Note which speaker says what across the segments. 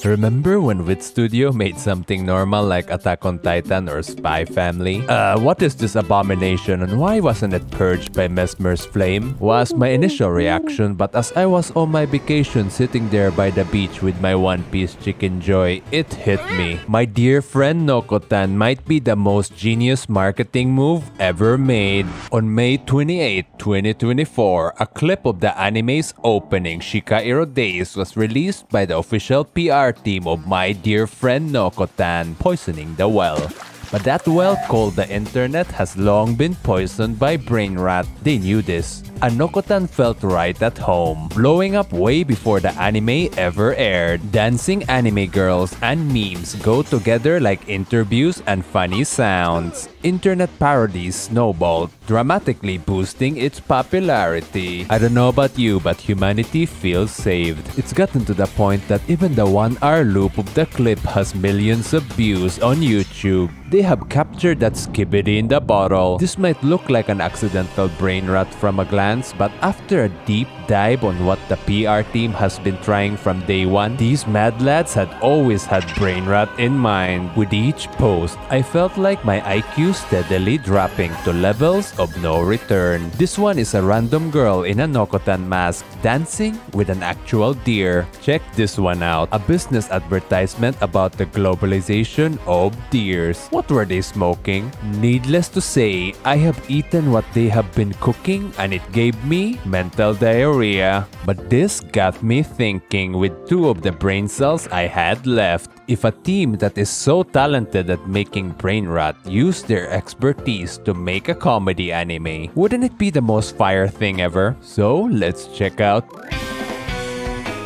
Speaker 1: Remember when Wit Studio made something normal like Attack on Titan or Spy Family? What is this abomination and why wasn't it purged by Mesmer's flame? Was my initial reaction, but as I was on my vacation sitting there by the beach with my One Piece chicken joy, it hit me. My dear friend Nokotan might be the most genius marketing move ever made. On May 28, 2024, a clip of the anime's opening Shikairo Days was released by the official PR team of my dear friend Nokotan, poisoning the well. But that well called the internet has long been poisoned by brain rot. They knew this. And Nokotan felt right at home, blowing up way before the anime ever aired. Dancing anime girls and memes go together like interviews and funny sounds. Internet parodies snowballed, dramatically boosting its popularity. I don't know about you, but humanity feels saved. It's gotten to the point that even the 1-hour loop of the clip has millions of views on YouTube. They have captured that skibidi in the bottle. This might look like an accidental brain rot from a glance, but after a deep dive on what the PR team has been trying from day one, these mad lads had always had brain rot in mind. With each post, I felt like my IQ steadily dropping to levels of no return. This one is a random girl in a Nokotan mask dancing with an actual deer. Check this one out. A business advertisement about the globalization of deers. What were they smoking? Needless to say, I have eaten what they have been cooking and it gave me mental diarrhea. But this got me thinking with 2 of the brain cells I had left. If a team that is so talented at making brain rot used their expertise to make a comedy anime, wouldn't it be the most fire thing ever? So let's check out.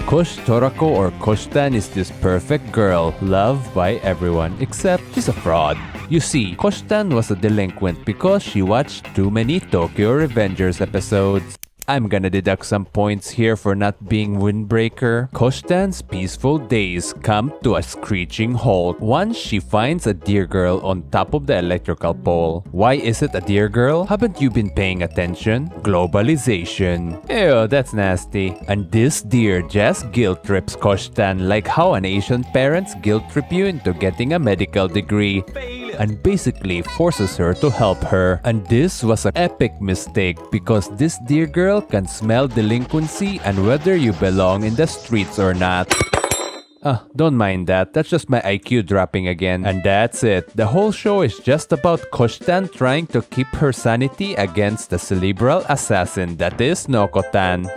Speaker 1: Kosh Torako or Koshtan is this perfect girl, loved by everyone except she's a fraud. You see, Koshtan was a delinquent because she watched too many Tokyo Revengers episodes. I'm gonna deduct some points here for not being windbreaker. Koshtan's peaceful days come to a screeching halt once she finds a deer girl on top of the electrical pole. Why is it a deer girl? Haven't you been paying attention? Globalization. Ew, that's nasty. And this deer just guilt trips Koshtan like how an Asian parents guilt trip you into getting a medical degree and basically forces her to help her. And this was an epic mistake because this deer girl can smell delinquency and whether you belong in the streets or not. Don't mind that. That's just my IQ dropping again. And that's it. The whole show is just about Koshtan trying to keep her sanity against the cerebral assassin that is Nokotan.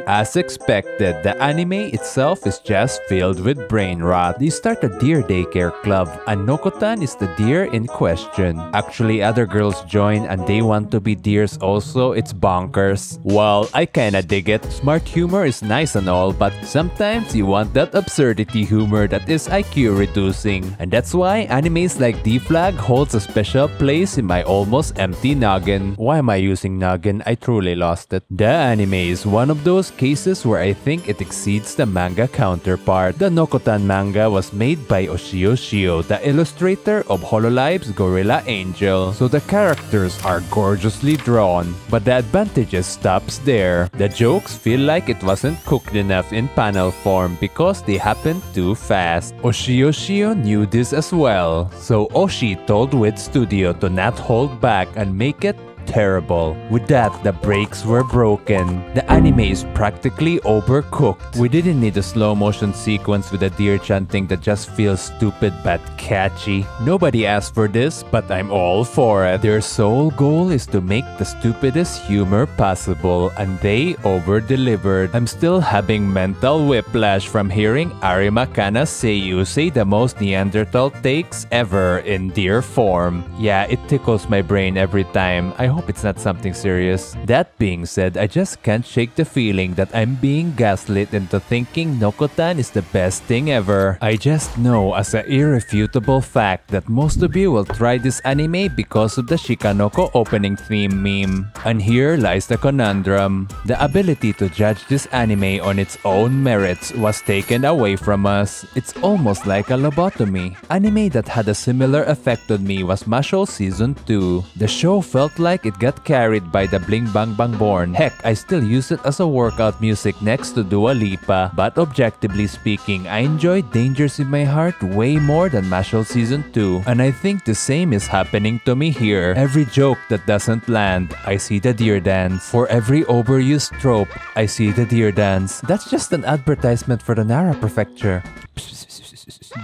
Speaker 1: As expected, the anime itself is just filled with brain rot. They start a deer daycare club and Nokotan is the deer in question. Actually, other girls join and they want to be deers also. It's bonkers. Well, I kinda dig it. Smart humor is nice and all, but sometimes you want that absurdity humor that is IQ reducing. And that's why animes like D-Flag holds a special place in my almost empty noggin. Why am I using noggin? I truly lost it. The anime is one of those cases where I think it exceeds the manga counterpart. The Nokotan manga was made by Oshio Shio, the illustrator of Hololive's Gorilla Angel. So the characters are gorgeously drawn, but the advantages stops there. The jokes feel like it wasn't cooked enough in panel form because they happened too fast. Oshio Shio knew this as well, so Oshi told Wit Studio to not hold back and make it terrible. With that, the brakes were broken. The anime is practically overcooked. We didn't need a slow motion sequence with a deer chanting that just feels stupid but catchy. Nobody asked for this, but I'm all for it. Their sole goal is to make the stupidest humor possible, and they over-delivered. I'm still having mental whiplash from hearing Arima Kana Seiyu say the most Neanderthal takes ever in deer form. Yeah, it tickles my brain every time. I hope it's not something serious. That being said, I just can't shake the feeling that I'm being gaslit into thinking Nokotan is the best thing ever. I just know as an irrefutable fact that most of you will try this anime because of the Shikanoko opening theme meme. And here lies the conundrum. The ability to judge this anime on its own merits was taken away from us. It's almost like a lobotomy. Anime that had a similar effect on me was Mashle Season 2. The show felt like like it got carried by the Bling Bang Bang Born. Heck, I still use it as a workout music next to Dua Lipa. But objectively speaking, I enjoyed Dangers in My Heart way more than Mashal Season 2. And I think the same is happening to me here. Every joke that doesn't land, I see the deer dance. For every overused trope, I see the deer dance. That's just an advertisement for the Nara Prefecture.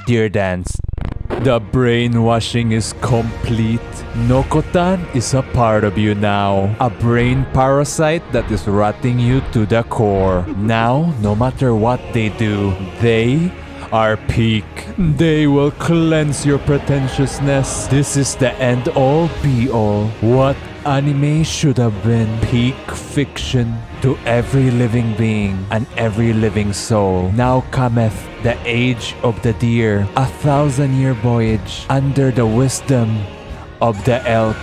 Speaker 1: Deer dance. The brainwashing is complete. Nokotan is a part of you now. A brain parasite that is rotting you to the core. Now, no matter what they do, they are peak. They will cleanse your pretentiousness. This is the end-all be-all. What anime should have been. Peak fiction to every living being and every living soul. Now cometh the age of the deer, 1,000-year voyage under the wisdom of the elk.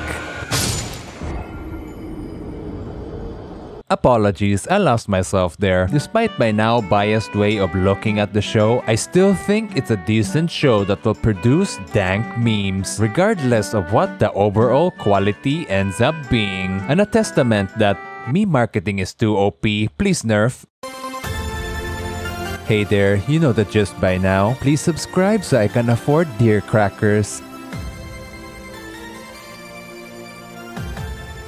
Speaker 1: Apologies, I lost myself there. Despite my now biased way of looking at the show, I still think it's a decent show that will produce dank memes, regardless of what the overall quality ends up being. And a testament that meme marketing is too OP, please nerf. Hey there, you know the gist by now. Please subscribe so I can afford deer crackers.